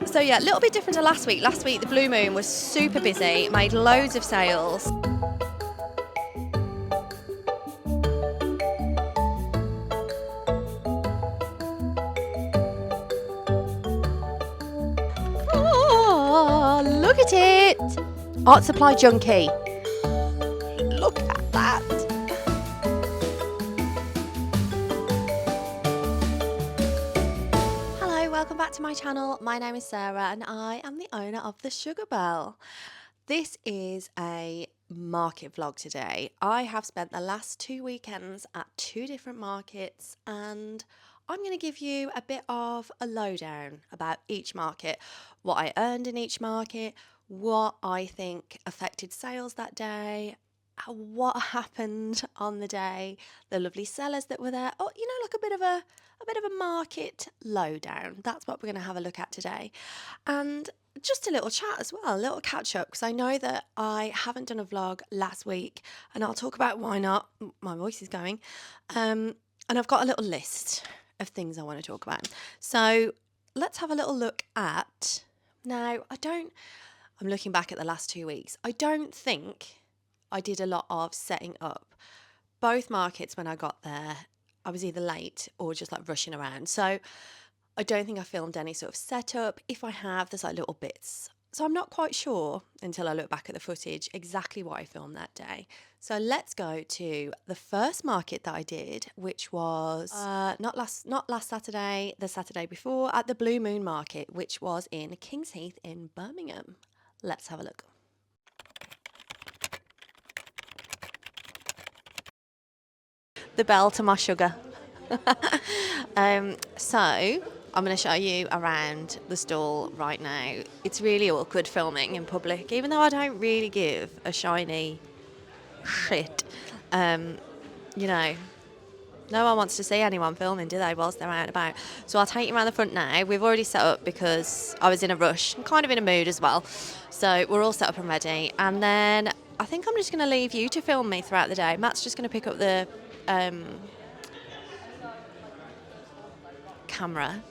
So yeah, a little bit different to last week. Last week the Blue Moon was super busy, made loads of sales. Oh, look at it! Art supply junkie. Look at that. Hello, welcome back to my channel. My name is Sarah and I am the owner of the Sugar Bell. This is a market vlog today. I have spent the last 2 weekends at 2 different markets and I'm going to give you a bit of a lowdown about each market, what I earned in each market, what I think affected sales that day, what happened on the day, the lovely sellers that were there, or like a bit of a market lowdown. That's what we're going to have a look at today. And just a little chat as well, a little catch up, because I know that I haven't done a vlog last week and I'll talk about why not. My voice is going. And I've got a little list of things I want to talk about. So let's have a little look at, now I'm looking back at the last 2 weeks. I don't think I did a lot of setting up. Both markets, when I got there, I was either late or just like rushing around. So I don't think I filmed any sort of setup. If I have, there's like little bits. So I'm not quite sure until I look back at the footage exactly what I filmed that day. So let's go to the first market that I did, which was not last Saturday, the Saturday before, at the Blue Moon Market, which was in Kings Heath in Birmingham. Let's have a look. The bell to my sugar. So I'm going to show you around the stall right now. It's really awkward filming in public, even though I don't really give a shiny shit. No one wants to see anyone filming, do they, whilst they're out and about? So I'll take you around the front now. We've already set up because I was in a rush. I'm kind of in a mood as well. So we're all set up and ready. And then I think I'm just going to leave you to film me throughout the day. Matt's just going to pick up the camera,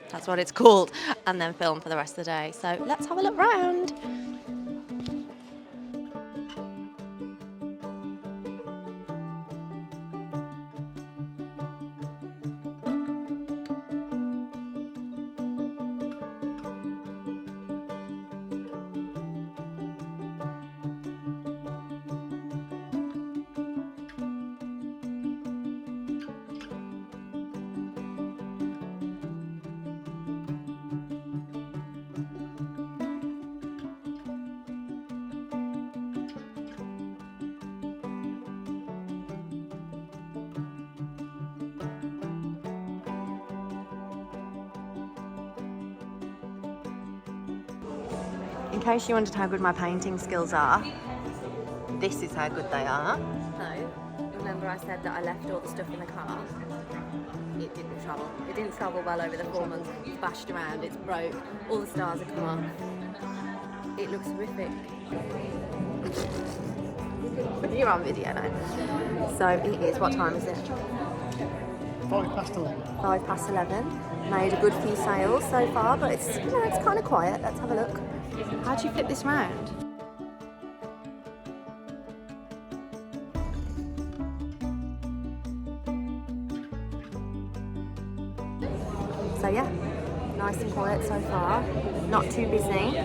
that's what it's called, and then film for the rest of the day. So let's have a look round. In case you wondered how good my painting skills are, this is how good they are. So, remember I said that I left all the stuff in the car? It didn't travel. It didn't travel well over the 4 months. It's bashed around, it's broke, all the stars have come off. It looks horrific. But you're on video now. So it is, what time is it? 11:05. 11:05. Made a good few sales so far, but it's it's kind of quiet. Let's have a look. How do you flip this round? So yeah, nice and quiet so far. Not too busy,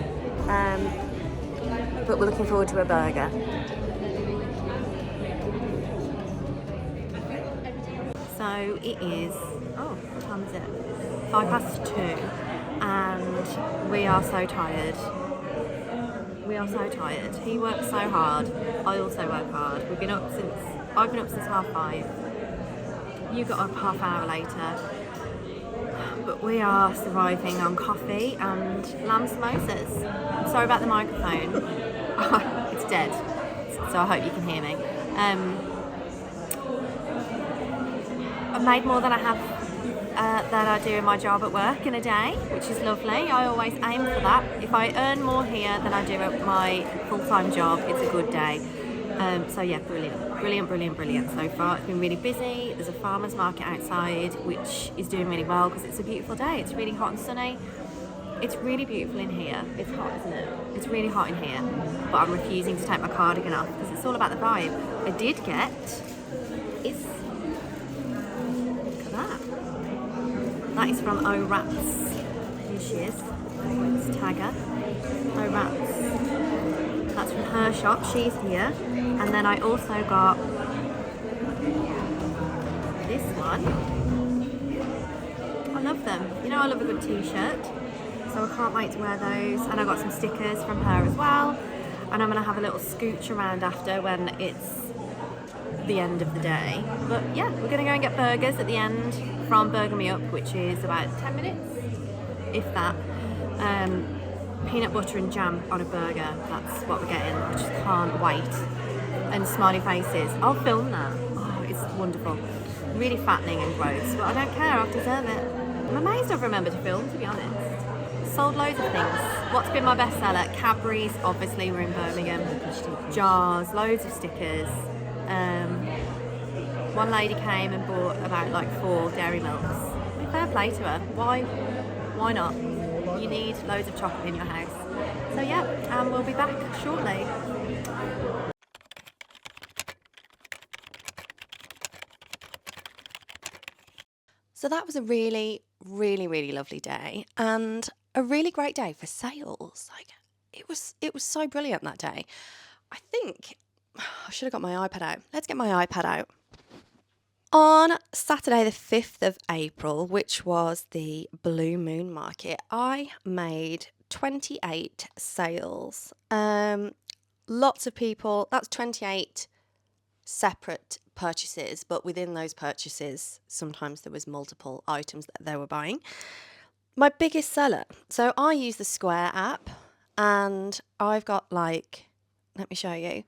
but we're looking forward to a burger. So it is, what time is it? 2:05, and we are so tired. He works so hard. I also work hard. I've been up since 5:30. You got up half hour later. But we are surviving on coffee and lamb samosas. I'm sorry about the microphone. It's dead. So I hope you can hear me. I've made more than I do in my job at work in a day, which is lovely. I always aim for that. If I earn more here than I do at my full-time job, it's a good day. So yeah, brilliant so far. It's been really busy. There's a farmer's market outside, which is doing really well because it's a beautiful day. It's really hot and sunny. It's really beautiful in here. It's hot, isn't it? It's really hot in here, but I'm refusing to take my cardigan off because it's all about the vibe. I did get is, look at that. That is from O Rats. Here she is. It's Tagger. O Rats. That's from her shop. She's here. And then I also got this one. I love them. You know I love a good t-shirt. So I can't wait to wear those. And I got some stickers from her as well. And I'm going to have a little scooch around after when it's the end of the day. But yeah, we're going to go and get burgers at the end from Burger Me Up, which is about 10 minutes, if that. Peanut butter and jam on a burger. That's what we're getting. I just can't wait. And smiley faces. I'll film that. Oh, it's wonderful. Really fattening and gross, but I don't care. I'll deserve it. I'm amazed I've remembered to film, to be honest. Sold loads of things. What's been my bestseller? Cadbury's, obviously, we're in Birmingham. Jars, loads of stickers. One lady came and bought about like 4 dairy milks. I mean, fair play to her. Why not? You need loads of chocolate in your house. So yeah, and we'll be back shortly. So that was a really, really, really lovely day and a really great day for sales. Like it was so brilliant that day. I think I should have got my iPad out. Let's get my iPad out. On Saturday, the 5th of April, which was the Blue Moon Market, I made 28 sales. Lots of people, that's 28 separate purchases, but within those purchases, sometimes there was multiple items that they were buying. My biggest seller, so I use the Square app, and I've got like, let me show you,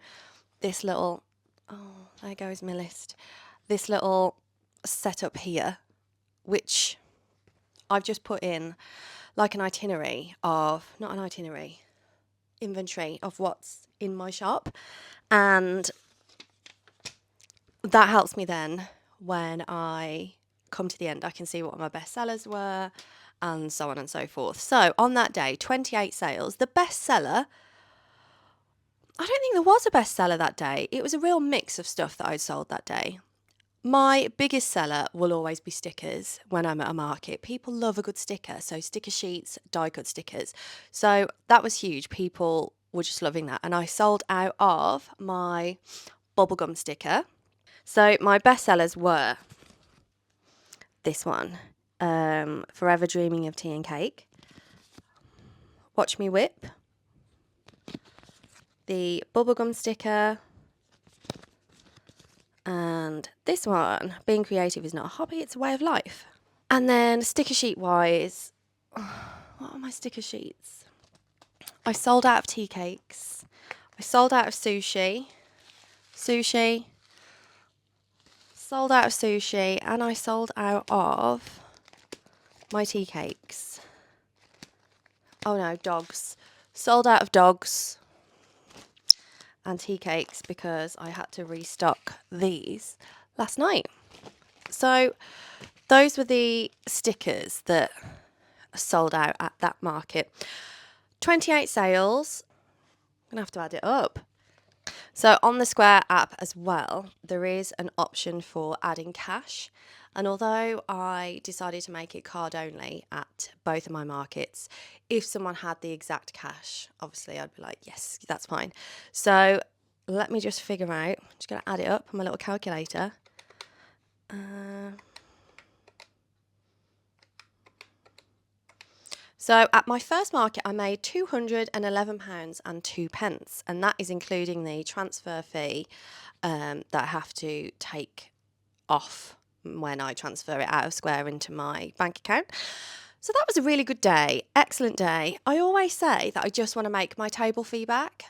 this little, oh, there goes my list. This little setup here, which I've just put in like an itinerary of, not an itinerary, inventory of what's in my shop. And that helps me then when I come to the end, I can see what my best sellers were and so on and so forth. So on that day, 28 sales. The best seller, I don't think there was a best seller that day. It was a real mix of stuff that I'd sold that day. My biggest seller will always be stickers when I'm at a market. People love a good sticker. So sticker sheets, die cut stickers. So that was huge. People were just loving that. And I sold out of my bubblegum sticker. So my best sellers were this one, Forever Dreaming of Tea and Cake, Watch Me Whip, the bubblegum sticker, and this one, Being Creative is not a hobby, it's a way of life. And then sticker sheet wise, what are my sticker sheets? I sold out of tea cakes. I sold out of sushi, sold out of sushi, and I sold out of my tea cakes. Oh no, dogs. Sold out of dogs and tea cakes because I had to restock these last night. So those were the stickers that sold out at that market. 28 sales. I'm going to have to add it up. So on the Square app as well, there is an option for adding cash. And although I decided to make it card only at both of my markets, if someone had the exact cash, obviously I'd be like, yes, that's fine. So let me just figure out, I'm just going to add it up on my little calculator. So at my first market, I made £211 and 2 pence, and that is including the transfer fee that I have to take off when I transfer it out of Square into my bank account. So that was a really good day, excellent day. I always say that I just want to make my table fee back,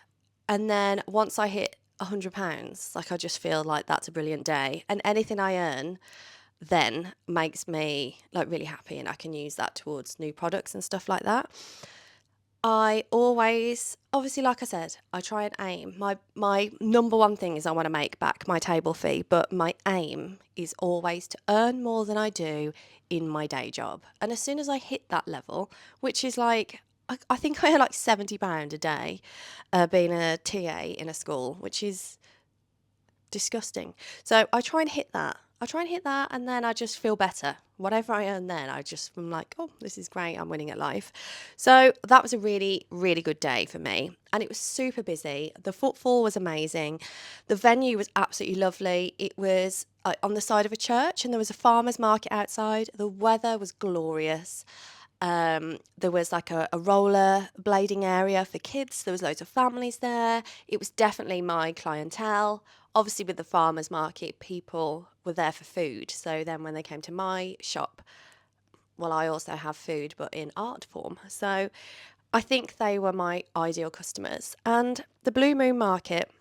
and then once I hit £100, like I just feel like that's a brilliant day, and anything I earn then makes me like really happy, and I can use that towards new products and stuff like that. I always, obviously, like I said, I try and aim. My number one thing is I want to make back my table fee, but my aim is always to earn more than I do in my day job. And as soon as I hit that level, which is like, I think I earn like £70 a day, being a TA in a school, which is disgusting. So I try and hit that. I try and hit that, and then I just feel better. Whatever I earn then, I'm like, oh, this is great. I'm winning at life. So that was a really, really good day for me. And it was super busy. The footfall was amazing. The venue was absolutely lovely. It was on the side of a church, and there was a farmer's market outside. The weather was glorious. There was like a roller blading area for kids. There was loads of families there. It was definitely my clientele. Obviously, with the farmers market, people were there for food. So then when they came to my shop, well, I also have food, but in art form. So I think they were my ideal customers. And the Blue Moon Market,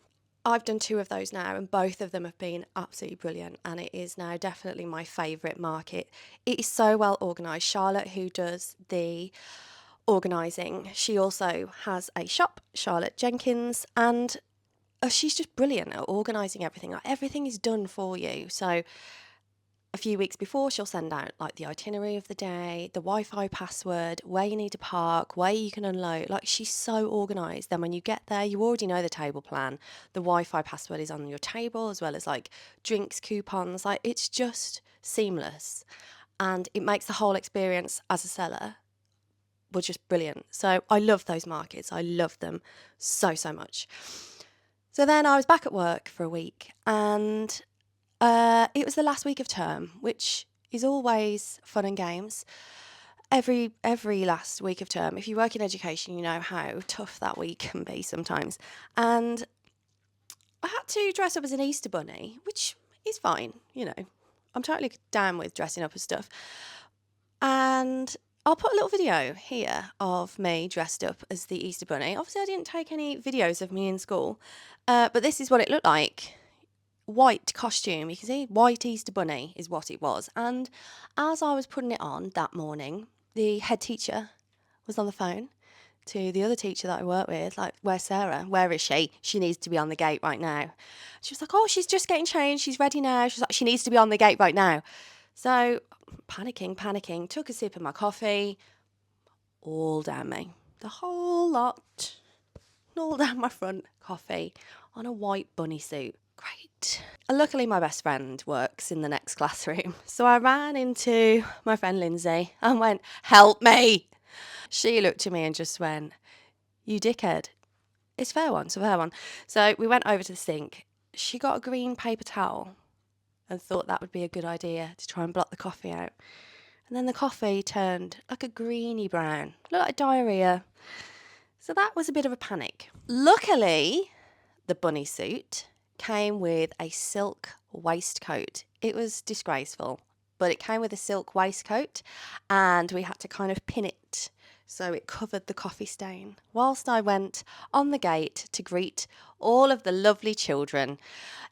I've done 2 of those now, and both of them have been absolutely brilliant. And it is now definitely my favourite market. It is so well organised. Charlotte, who does the organising, she also has a shop, Charlotte Jenkins, and she's just brilliant at organising everything. Like, everything is done for you. So a few weeks before, she'll send out like the itinerary of the day, the Wi-Fi password, where you need to park, where you can unload. Like, she's so organised. Then when you get there, you already know the table plan. The Wi-Fi password is on your table, as well as like drinks, coupons. Like, it's just seamless, and it makes the whole experience as a seller was just brilliant. So I love those markets. I love them so, so much. So then I was back at work for a week, and it was the last week of term, which is always fun and games. Every last week of term, if you work in education, you know how tough that week can be sometimes. And I had to dress up as an Easter bunny, which is fine, you know. I'm totally down with dressing up as stuff. And I'll put a little video here of me dressed up as the Easter bunny. Obviously, I didn't take any videos of me in school, but this is what it looked like. White costume. You can see white Easter bunny is what it was. And as I was putting it on that morning, the head teacher was on the phone to the other teacher that I work with, like, where's Sarah? Where is she? She needs to be on the gate right now. She was like, oh, she's just getting changed. She's ready now. She's like, she needs to be on the gate right now. So panicking, took a sip of my coffee, all down me. The whole lot, all down my front, coffee on a white bunny suit. Great. Luckily, my best friend works in the next classroom. So I ran into my friend Lindsay and went, help me. She looked at me and just went, you dickhead. It's fair one, it's a fair one. So we went over to the sink. She got a green paper towel and thought that would be a good idea to try and block the coffee out. And then the coffee turned like a greeny brown, looked like diarrhea. So that was a bit of a panic. Luckily, the bunny suit came with a silk waistcoat. It was disgraceful, but it came with a silk waistcoat, and we had to kind of pin it so it covered the coffee stain whilst I went on the gate to greet all of the lovely children.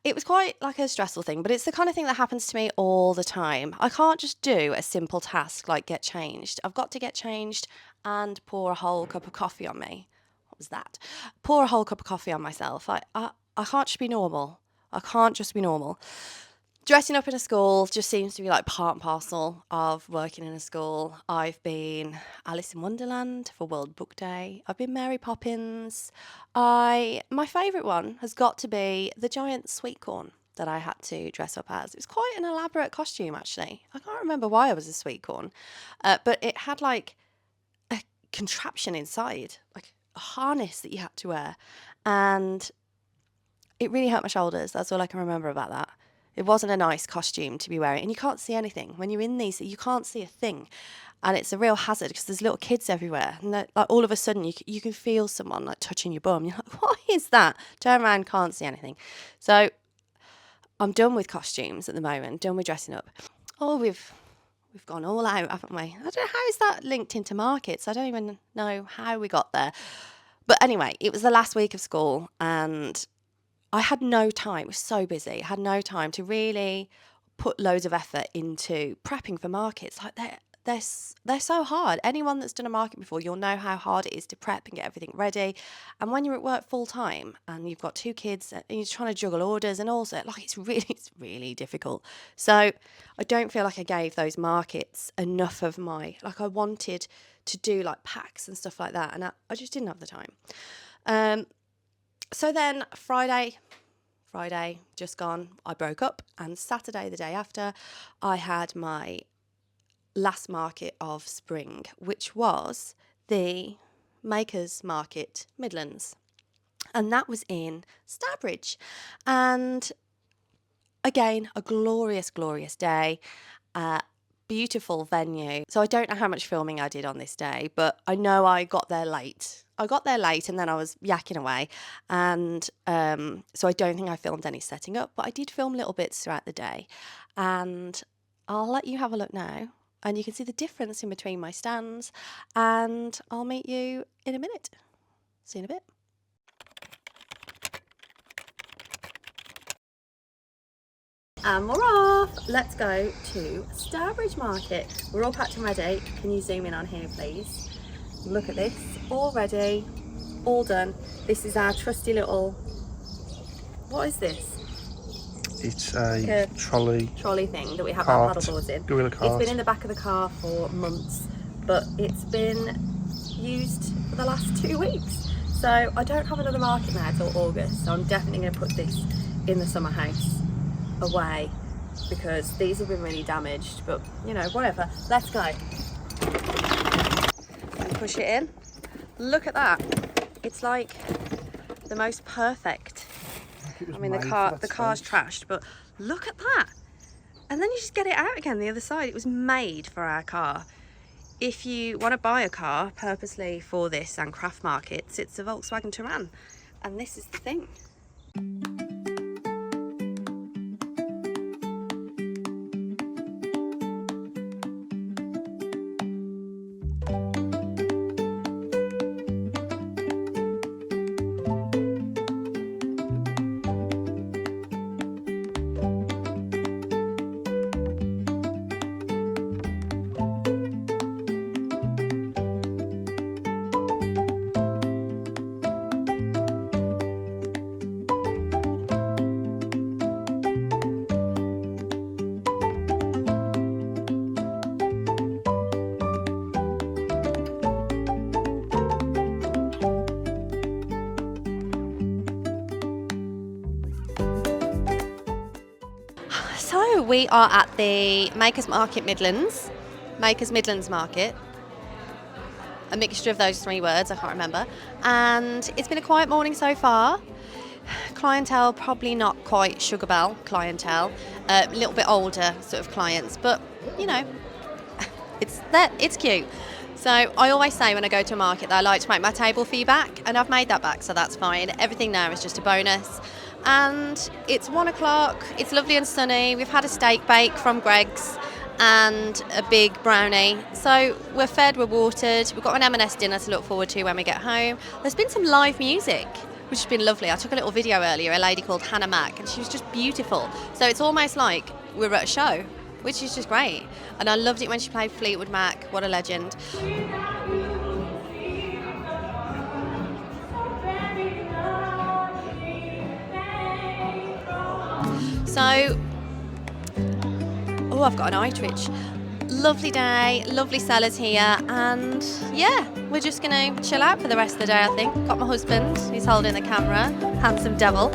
It was quite like a stressful thing, but it's the kind of thing that happens to me all the time. I can't just do a simple task like get changed. I've got to get changed and pour a whole cup of coffee on me. What was that? Pour a whole cup of coffee on myself. I can't just be normal. I can't just be normal. Dressing up in a school just seems to be like part and parcel of working in a school. I've been Alice in Wonderland for World Book Day. I've been Mary Poppins. My favourite one has got to be the giant sweet corn that I had to dress up as. It was quite an elaborate costume, actually. I can't remember why I was a sweet corn, but it had like a contraption inside, like a harness that you had to wear, and it really hurt my shoulders. That's all I can remember about that. It wasn't a nice costume to be wearing, and you can't see anything. When you're in these, you can't see a thing, and it's a real hazard because there's little kids everywhere, and like all of a sudden you can feel someone like touching your bum. You're like, what is that? Turn around, can't see anything. So I'm done with costumes at the moment, done with dressing up. Oh, we've gone all out, haven't we? I don't know, how is that linked into markets? I don't even know how we got there. But anyway, it was the last week of school, and I had no time. It was so busy. I had no time to really put loads of effort into prepping for markets. Like, they're so hard. Anyone that's done a market before, you'll know how hard it is to prep and get everything ready. And when you're at work full time and you've got 2 kids and you're trying to juggle orders and also like it's really difficult. So I don't feel like I gave those markets enough of my, like I wanted to do like packs and stuff like that, and I just didn't have the time. So then Friday just gone, I broke up, and Saturday the day after I had my last market of spring, which was the Makers Market Midlands, and that was in Stourbridge. And again, a glorious day, beautiful venue. So I don't know how much filming I did on this day, but I know I got there late. And then I was yakking away, and so I don't think I filmed any setting up, but I did film little bits throughout the day, and I'll let you have a look now. And you can see the difference in between my stands, and I'll meet you in a minute. See you in a bit. And we're off. Let's go to Stourbridge Market. We're all packed and ready. Can you zoom in on here, please? Look at this. All ready, all done. This is our trusty little, what is this? It's a trolley thing that we have cart, our paddleboards in. gorilla cart. It's been in the back of the car for months, but it's been used for the last 2 weeks. So I don't have another market now till August, so I'm definitely going to put this in the summer house away because these have been really damaged, but you know, whatever. Let's go. And push it in. Look at that. It's like the most perfect. I mean, the car's trashed, but look at that. And then you just get it out again the other side. It was made for our car. If you want to buy a car purposely for this and craft markets, it's a Volkswagen Touran. And this is the thing. So we are at the Makers Market Midlands, Makers Midlands Market, a mixture of those 3 words, I can't remember. And it's been a quiet morning so far. Clientele, probably not quite Sugar Bell clientele, a little bit older sort of clients, but you know, it's cute. So I always say when I go to a market that I like to make my table fee back, and I've made that back, so that's fine. Everything now is just a bonus. And it's 1 o'clock, it's lovely and sunny. We've had a steak bake from Greg's and a big brownie. So we're fed, we're watered. We've got an M&S dinner to look forward to when we get home. There's been some live music, which has been lovely. I took a little video earlier, a lady called Hannah Mack, and she was just beautiful. So it's almost like we're at a show, which is just great. And I loved it when she played Fleetwood Mac. What a legend. So, oh, I've got an eye twitch. Lovely day, lovely sellers here, and yeah, we're just gonna chill out for the rest of the day, I think. Got my husband, who's holding the camera, handsome devil.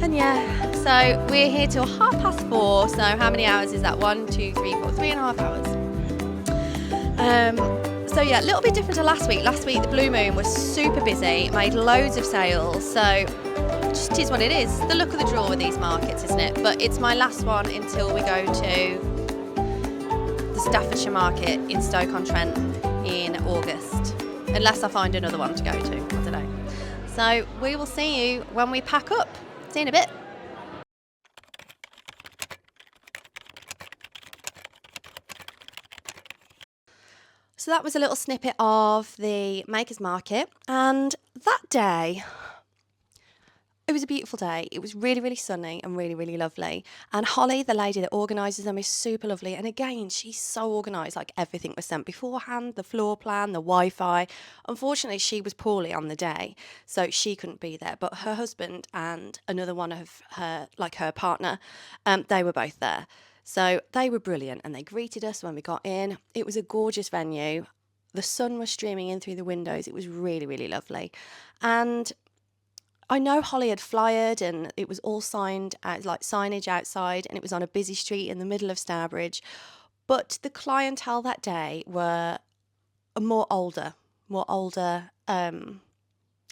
And yeah, so we're here till 4:30. So how many hours is that? 1, 2, 3, 4, 3.5 hours. So yeah, a little bit different to last week. Last week the Blue Moon was super busy, made loads of sales. So just is what it is. The luck of the draw with these markets, isn't it? But it's my last one until we go to the Staffordshire market in Stoke-on-Trent in August. Unless I find another one to go to, I don't know. So we will see you when we pack up. See you in a bit. So that was a little snippet of the Makers Market, and that day It was a beautiful day. It was really, really sunny and really, really lovely. And Holly, the lady that organises them, is super lovely. And again, she's so organised. Like everything was sent beforehand, the floor plan, the Wi-Fi. Unfortunately, she was poorly on the day, so she couldn't be there. But her husband and another one of her, like her partner, they were both there. So they were brilliant and they greeted us when we got in. It was a gorgeous venue. The sun was streaming in through the windows. It was really, really lovely. And I know Holly had flyered and it was all signed as like signage outside and it was on a busy street in the middle of Stourbridge. But the clientele that day were more older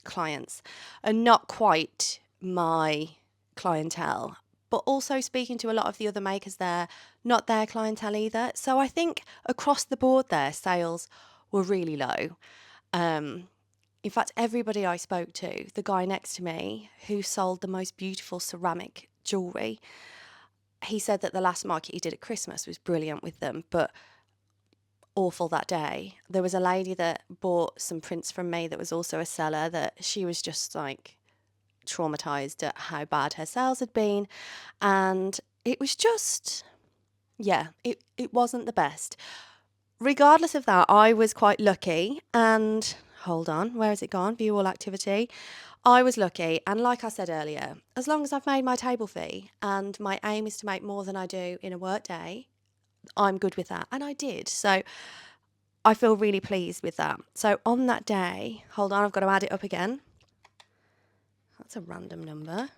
clients and not quite my clientele. But also speaking to a lot of the other makers there, not their clientele either. So I think across the board there, sales were really low. In fact, everybody I spoke to, the guy next to me who sold the most beautiful ceramic jewellery, he said that the last market he did at Christmas was brilliant with them, but awful that day. There was a lady that bought some prints from me that was also a seller that she was just like traumatized at how bad her sales had been. And it was just, yeah, it wasn't the best. Regardless of that, I was quite lucky and hold on, where has it gone? View all activity. I was lucky, and like I said earlier, as long as I've made my table fee and my aim is to make more than I do in a work day, I'm good with that. And I did. So I feel really pleased with that. So on that day, hold on, I've got to add it up again. That's a random number.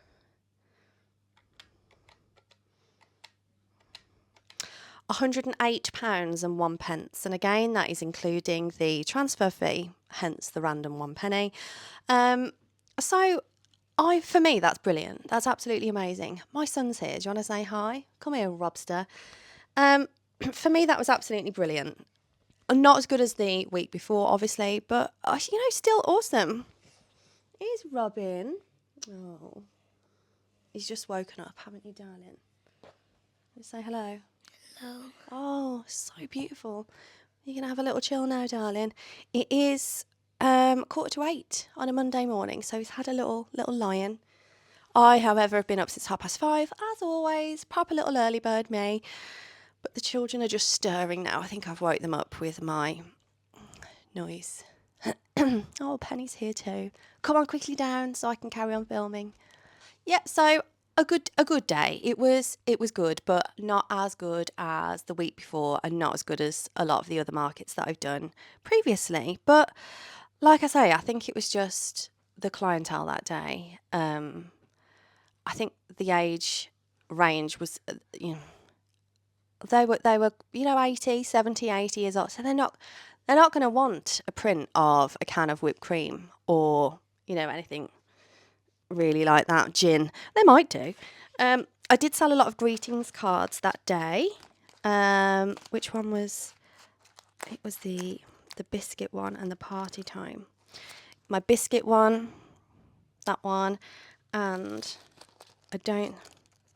£108 and 1 pence. And again, that is including the transfer fee, hence the random 1 penny. So for me, that's brilliant. That's absolutely amazing. My son's here. Do you want to say hi? Come here, Robster. For me, that was absolutely brilliant. Not as good as the week before, obviously, but, still awesome. Here's Robin. Oh, he's just woken up, haven't you, darling? Say hello. Hello. Oh, so beautiful. You're going to have a little chill now, darling. It is 7:45 on a Monday morning, so he's had a little lion. I, however, have been up since 5:30, as always. Proper little early bird me. But the children are just stirring now. I think I've woke them up with my noise. Oh, Penny's here too. Come on quickly down so I can carry on filming. Yeah, so a good day. It was good, but not as good as the week before and not as good as a lot of the other markets that I've done previously. But like I say, I think it was just the clientele that day. I think the age range was, they were 80, 70, 80 years old. So they're not going to want a print of a can of whipped cream or, anything really like that. Gin. They might do. I did sell a lot of greetings cards that day. Which one was... It was the biscuit one and the party time. My biscuit one, that one, and I don't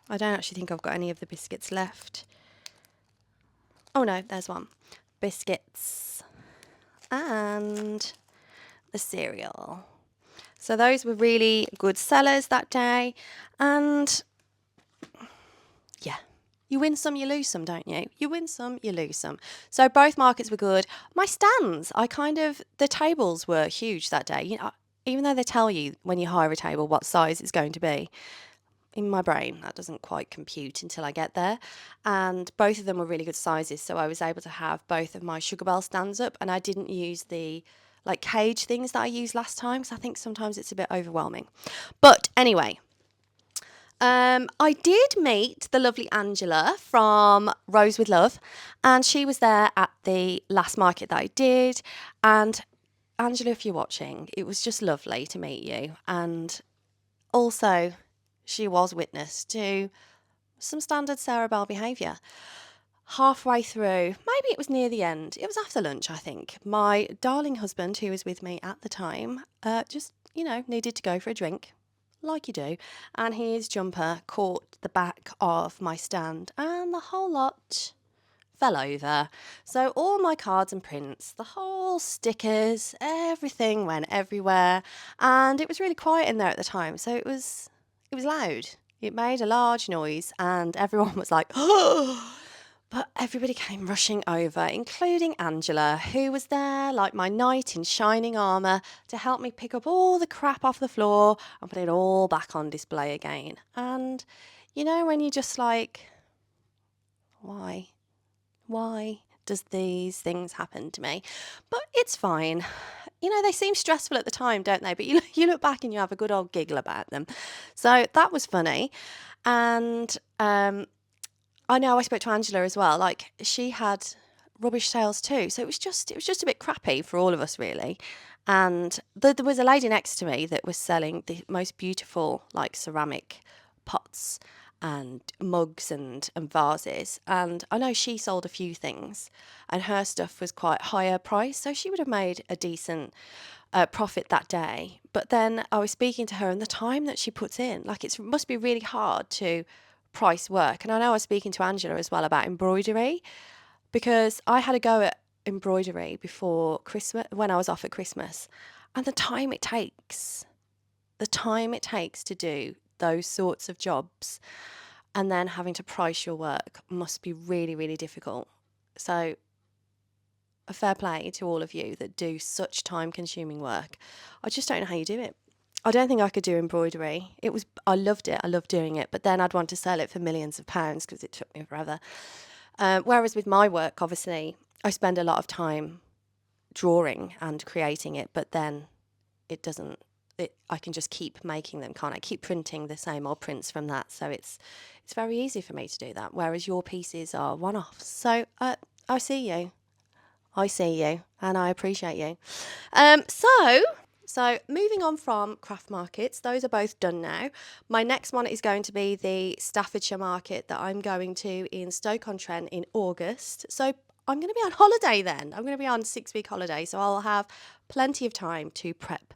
actually think I've got any of the biscuits left. Oh no, there's one. Biscuits and the cereal. So those were really good sellers that day. And yeah, you win some, you lose some, don't you? You win some, you lose some. So both markets were good. My stands, the tables were huge that day. Even though they tell you when you hire a table what size it's going to be, in my brain, that doesn't quite compute until I get there. And both of them were really good sizes. So I was able to have both of my Sugar Bell stands up, and I didn't use the cage things that I used last time, because I think sometimes it's a bit overwhelming. But anyway, I did meet the lovely Angela from Rose with Love, and she was there at the last market that I did. And Angela, if you're watching, it was just lovely to meet you. And also, she was witness to some standard Sarah Bell behaviour. Halfway through, maybe it was near the end, it was after lunch, I think, my darling husband, who was with me at the time, just, needed to go for a drink, like you do, and his jumper caught the back of my stand, and the whole lot fell over. So all my cards and prints, the whole stickers, everything went everywhere. And it was really quiet in there at the time. So it was loud. It made a large noise and everyone was like, oh. But everybody came rushing over, including Angela, who was there like my knight in shining armour to help me pick up all the crap off the floor and put it all back on display again. And you know, when you're just like, why? Why does these things happen to me? But it's fine. You know, they seem stressful at the time, don't they? But you look back and you have a good old giggle about them. So that was funny. And I know I spoke to Angela as well. Like, she had rubbish sales too. So it was just a bit crappy for all of us, really. And there was a lady next to me that was selling the most beautiful, like, ceramic pots and mugs and vases. And I know she sold a few things and her stuff was quite higher price. So she would have made a decent profit that day. But then I was speaking to her and the time that she puts in, like, it must be really hard to price work. And I know I was speaking to Angela as well about embroidery, because I had a go at embroidery before Christmas, when I was off at Christmas, and the time it takes to do those sorts of jobs and then having to price your work must be really, really difficult. So a fair play to all of you that do such time consuming work. I just don't know how you do it. I don't think I could do embroidery. I loved it. I loved doing it. But then I'd want to sell it for millions of pounds because it took me forever. Whereas with my work, obviously, I spend a lot of time drawing and creating it, but then I can just keep making them, can't I? Keep printing the same old prints from that. So it's very easy for me to do that. Whereas your pieces are one-offs. So I see you. And I appreciate you. So moving on from craft markets, those are both done now. My next one is going to be the Staffordshire market that I'm going to in Stoke-on-Trent in August. So I'm going to be on holiday then. I'm going to be on 6-week holiday. So I'll have plenty of time to prep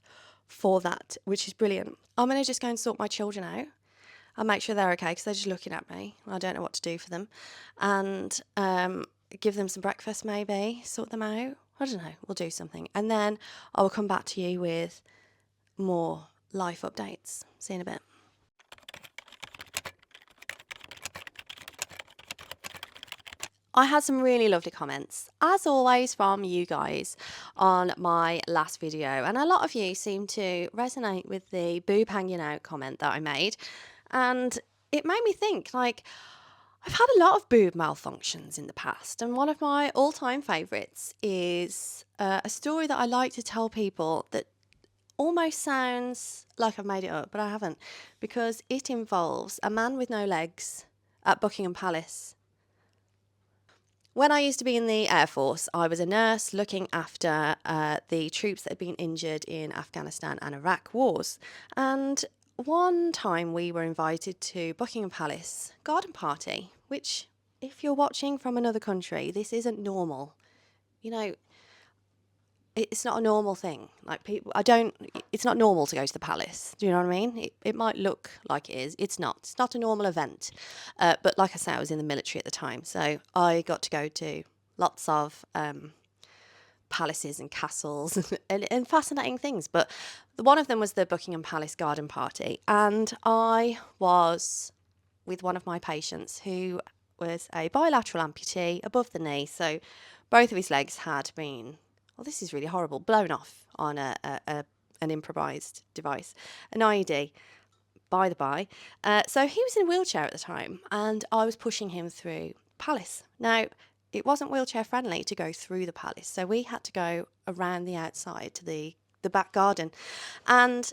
for that, which is brilliant. I'm going to just go and sort my children out. I'll make sure they're okay because they're just looking at me. I don't know what to do for them. And give them some breakfast maybe, sort them out. I don't know, we'll do something. And then I will come back to you with more life updates. See you in a bit. I had some really lovely comments, as always, from you guys on my last video. And a lot of you seem to resonate with the boob hanging out comment that I made. And it made me think, like, I've had a lot of boob malfunctions in the past, and one of my all-time favourites is a story that I like to tell people that almost sounds like I've made it up, but I haven't, because it involves a man with no legs at Buckingham Palace. When I used to be in the Air Force, I was a nurse looking after the troops that had been injured in Afghanistan and Iraq wars, and one time we were invited to Buckingham Palace garden party, which, if you're watching from another country, this isn't normal. You know, it's not a normal thing. Like, it's not normal to go to the palace. Do you know what I mean? It might look like it is. It's not. It's not a normal event. But like I say, I was in the military at the time, so I got to go to lots of palaces and castles and fascinating things. But one of them was the Buckingham Palace garden party, and I was with one of my patients who was a bilateral amputee above the knee, so both of his legs had been, well, this is really horrible, blown off on an improvised device, an IED, by the by. So he was in a wheelchair at the time, and I was pushing him through Palace. Now, it wasn't wheelchair friendly to go through the palace, so we had to go around the outside to the back garden. And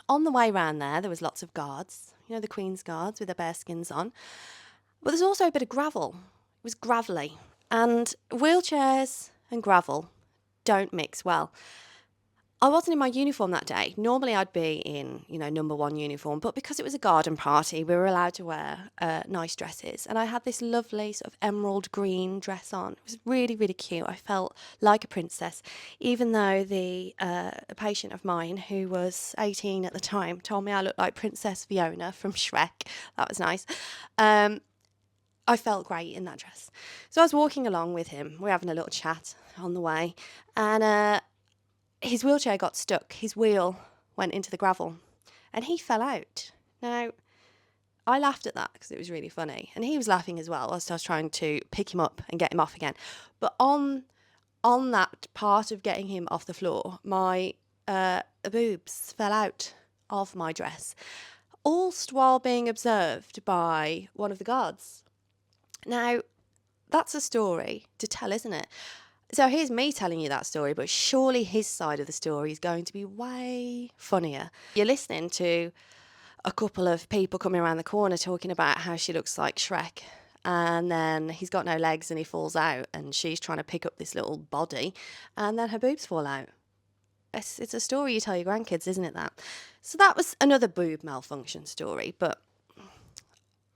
on the way round there was lots of guards, you know, the Queen's guards with their bear skins on. But there's also a bit of gravel. It was gravelly. And wheelchairs and gravel don't mix well. I wasn't in my uniform that day. Normally I'd be in, number 1 uniform, but because it was a garden party, we were allowed to wear nice dresses. And I had this lovely sort of emerald green dress on. It was really, really cute. I felt like a princess, even though a patient of mine who was 18 at the time told me I looked like Princess Fiona from Shrek. That was nice. I felt great in that dress. So I was walking along with him. We're having a little chat on the way, and his wheelchair got stuck. His wheel went into the gravel, and he fell out. Now, I laughed at that because it was really funny, and he was laughing as well whilst I was trying to pick him up and get him off again. But on that part of getting him off the floor, my boobs fell out of my dress, all while being observed by one of the guards. Now, that's a story to tell, isn't it? So here's me telling you that story, but surely his side of the story is going to be way funnier. You're listening to a couple of people coming around the corner talking about how she looks like Shrek, and then he's got no legs and he falls out, and she's trying to pick up this little body, and then her boobs fall out. It's a story you tell your grandkids, isn't it, that? So that was another boob malfunction story, but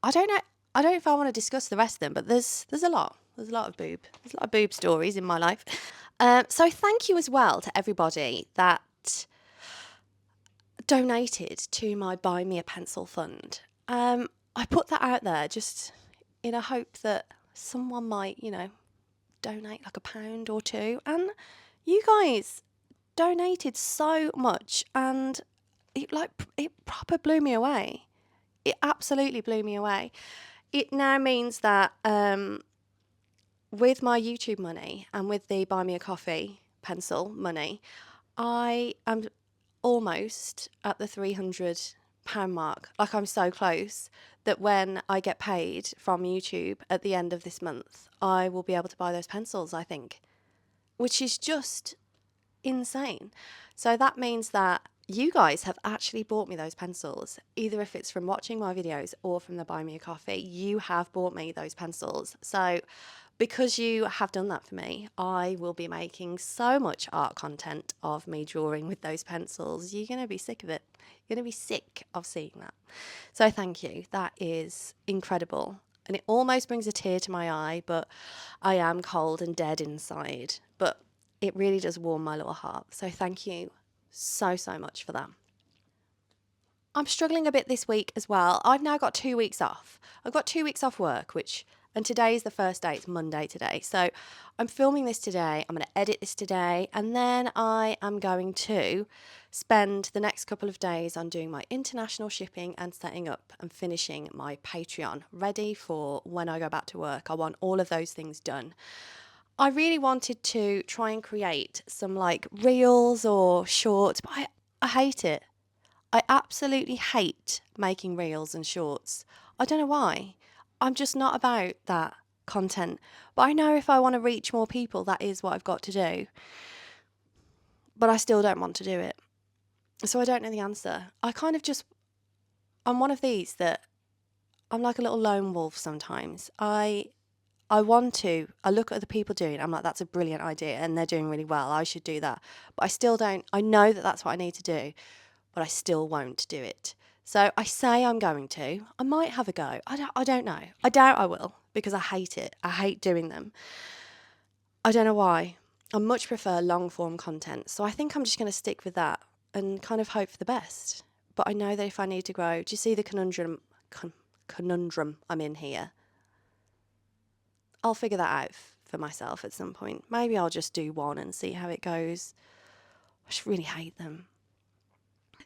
I don't know. I don't know if I want to discuss the rest of them, but there's a lot. There's a lot of boob stories in my life. So thank you as well to everybody that donated to my Buy Me a Pencil fund. I put that out there just in a hope that someone might, donate like £1 or £2. And you guys donated so much, and it proper blew me away. It absolutely blew me away. It now means that with my YouTube money and with the Buy Me a Coffee pencil money, I am almost at the £300 mark. Like, I'm so close that when I get paid from YouTube at the end of this month, I will be able to buy those pencils, I think, which is just insane. So that means that you guys have actually bought me those pencils, either if it's from watching my videos or from the Buy Me a Coffee. You have bought me those pencils. So because you have done that for me, I will be making so much art content of me drawing with those pencils. You're going to be sick of it. You're going to be sick of seeing that. So thank you. That is incredible. And it almost brings a tear to my eye, but I am cold and dead inside. But it really does warm my little heart. So thank you so much for that. I'm struggling a bit this week as well. I've now got 2 weeks off. I've got 2 weeks off work, and today is the first day. It's Monday today. So I'm filming this today. I'm going to edit this today. And then I am going to spend the next couple of days on doing my international shipping and setting up and finishing my Patreon ready for when I go back to work. I want all of those things done. I really wanted to try and create some like reels or shorts, but I hate it. I absolutely hate making reels and shorts. I don't know why. I'm just not about that content. But I know if I want to reach more people, that is what I've got to do. But I still don't want to do it. So I don't know the answer. I'm one of these that I'm like a little lone wolf sometimes. I look at the people doing it, I'm like, that's a brilliant idea and they're doing really well. I should do that. But I still don't. I know that that's what I need to do, but I still won't do it. So I say I'm going to. I might have a go. I don't know. I doubt I will because I hate it. I hate doing them. I don't know why. I much prefer long form content. So I think I'm just going to stick with that and kind of hope for the best. But I know that if I need to grow, do you see the conundrum I'm in here? I'll figure that out for myself at some point. Maybe I'll just do one and see how it goes. I just really hate them.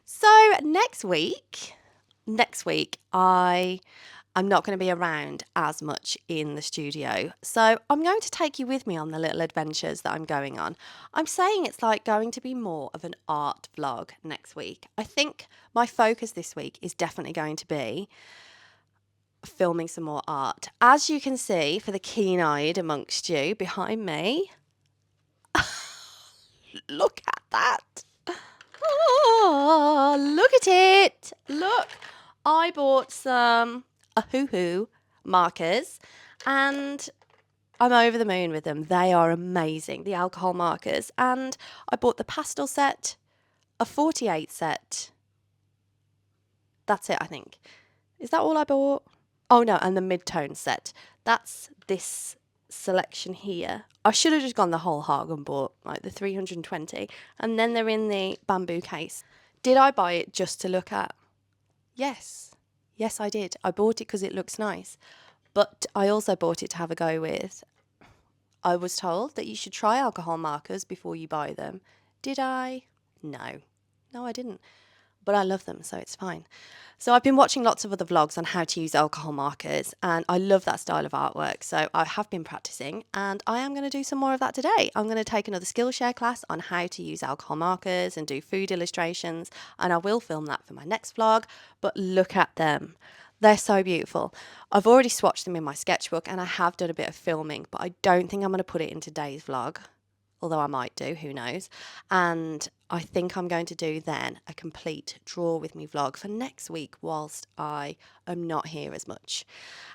So next week, I'm not going to be around as much in the studio. So I'm going to take you with me on the little adventures that I'm going on. I'm saying it's like going to be more of an art vlog next week. I think my focus this week is definitely going to be filming some more art. As you can see, for the keen-eyed amongst you behind me, look at that. Oh, look at it. Look, I bought some Ahoo markers and I'm over the moon with them. They are amazing, the alcohol markers. And I bought the pastel set, a 48 set. That's it, I think. Is that all I bought? Oh no, and the mid-tone set. That's this selection here. I should have just gone the whole hog and bought like the 320. And then they're in the bamboo case. Did I buy it just to look at? Yes. Yes, I did. I bought it because it looks nice. But I also bought it to have a go with. I was told that you should try alcohol markers before you buy them. Did I? No. No, I didn't. But I love them, so it's fine. So I've been watching lots of other vlogs on how to use alcohol markers, and I love that style of artwork. So I have been practicing, and I am going to do some more of that today. I'm going to take another Skillshare class on how to use alcohol markers and do food illustrations, and I will film that for my next vlog. But look at them. They're so beautiful. I've already swatched them in my sketchbook, and I have done a bit of filming, but I don't think I'm going to put it in today's vlog. Although I might do, who knows. And I think I'm going to do then a complete draw with me vlog for next week whilst I am not here as much.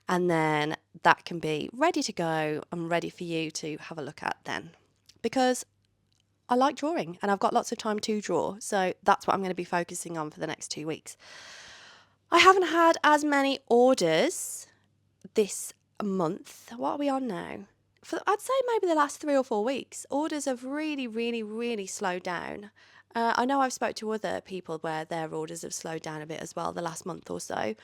And then that can be ready to go and ready for you to have a look at then. Because I like drawing and I've got lots of time to draw. So that's what I'm going to be focusing on for the next 2 weeks. I haven't had as many orders this month. What are we on now? I'd say maybe the last 3 or 4 weeks, orders have really slowed down. I know I've spoke to other people where their orders have slowed down a bit as well the last month or so.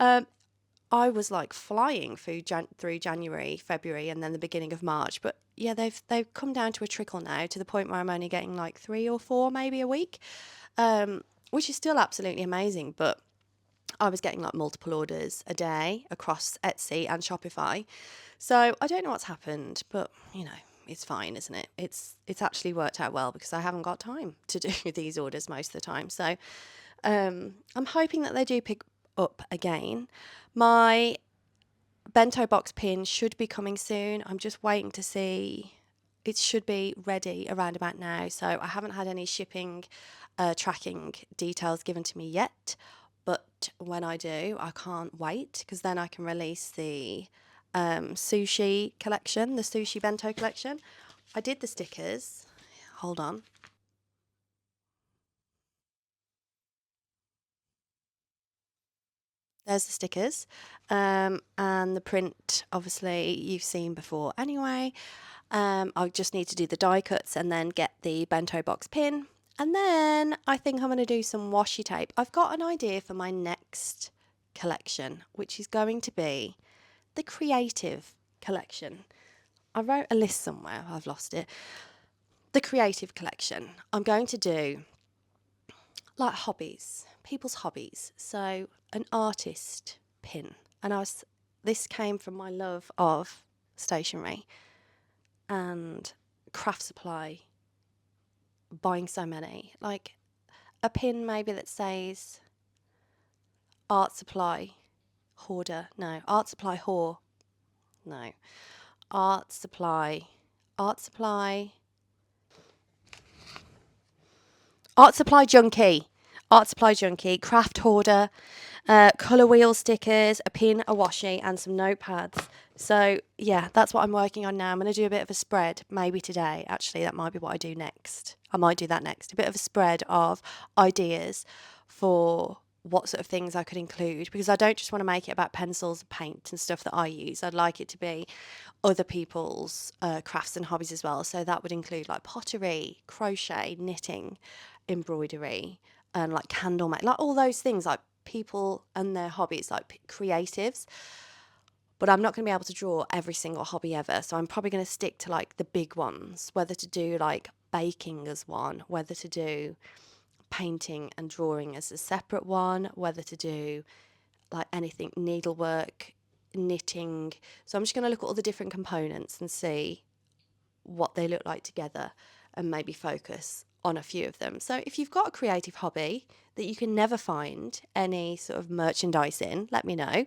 I was like flying through January, February, and then the beginning of March. But yeah, they've come down to a trickle now, to the point where I'm only getting like 3 or 4 maybe a week, which is still absolutely amazing. But I was getting like multiple orders a day across Etsy and Shopify. So I don't know what's happened, but you know, it's fine, isn't it? It's actually worked out well because I haven't got time to do these orders most of the time. So I'm hoping that they do pick up again. My bento box pin should be coming soon. I'm just waiting to see. It should be ready around about now. So I haven't had any shipping tracking details given to me yet. But when I do, I can't wait because then I can release the sushi collection, the sushi bento collection. I did the stickers. Hold on. There's the stickers. And the print, obviously, you've seen before anyway. I just need to do the die cuts and then get the bento box pin. And then I think I'm going to do some washi tape. I've got an idea for my next collection, which is going to be the creative collection. I wrote a list somewhere, I've lost it. The creative collection. I'm going to do like hobbies, people's hobbies. So an artist pin. And this came from my love of stationery and craft supply, buying so many. Like a pin maybe that says art supply hoarder. No, art supply whore. No. Art supply. Art supply. Art supply junkie. Art supply junkie. Craft hoarder. Colour wheel stickers, a pin, a washi, and some notepads. So yeah, that's what I'm working on now. I'm going to do a bit of a spread, maybe today. Actually, that might be what I do next. I might do that next. A bit of a spread of ideas for what sort of things I could include, because I don't just want to make it about pencils, paint, and stuff that I use. I'd like it to be other people's crafts and hobbies as well. So that would include like pottery, crochet, knitting, embroidery, and like candle making, like all those things, like people and their hobbies, like creatives. But I'm not going to be able to draw every single hobby ever, so I'm probably going to stick to like the big ones, whether to do like baking as one, whether to do painting and drawing as a separate one, whether to do like anything needlework, knitting. So I'm just going to look at all the different components and see what they look like together and maybe focus on a few of them. So if you've got a creative hobby that you can never find any sort of merchandise in, let me know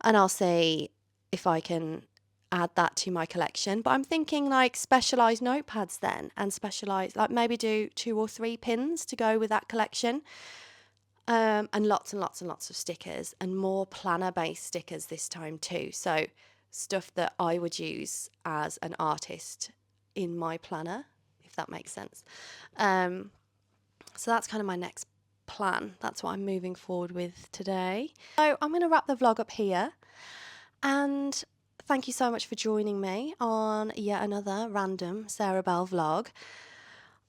and I'll see if I can add that to my collection. But I'm thinking like specialised notepads then, and specialised, like maybe do 2 or 3 pins to go with that collection. And lots of stickers, and more planner based stickers this time too. So stuff that I would use as an artist in my planner, if that makes sense. So that's kind of my next plan. That's what I'm moving forward with today. So I'm going to wrap the vlog up here, and thank you so much for joining me on yet another random Sarah Bell vlog.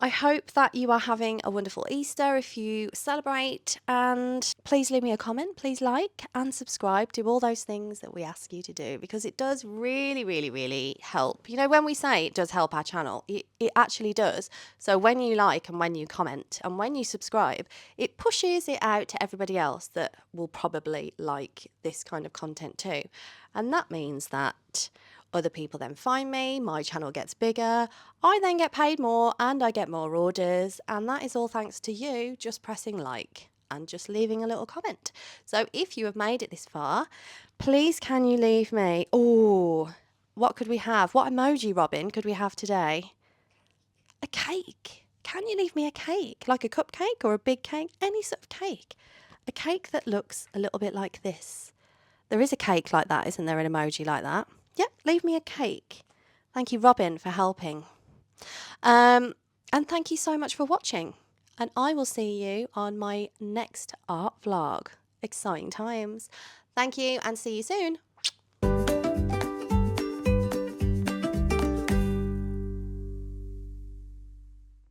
I hope that you are having a wonderful Easter if you celebrate, and please leave me a comment, please like and subscribe, do all those things that we ask you to do, because it does really, really, really help. You know, when we say it does help our channel, it actually does. So when you like and when you comment and when you subscribe, it pushes it out to everybody else that will probably like this kind of content too. And that means that other people then find me, my channel gets bigger, I then get paid more and I get more orders, and that is all thanks to you just pressing like and just leaving a little comment. So if you have made it this far, please can you leave me, oh, what could we have? What emoji, Robin, could we have today? A cake. Can you leave me a cake? Like a cupcake or a big cake? Any sort of cake. A cake that looks a little bit like this. There is a cake like that, isn't there? An emoji like that. Yep, leave me a cake. Thank you, Robin, for helping. And thank you so much for watching. And I will see you on my next art vlog. Exciting times. Thank you and see you soon.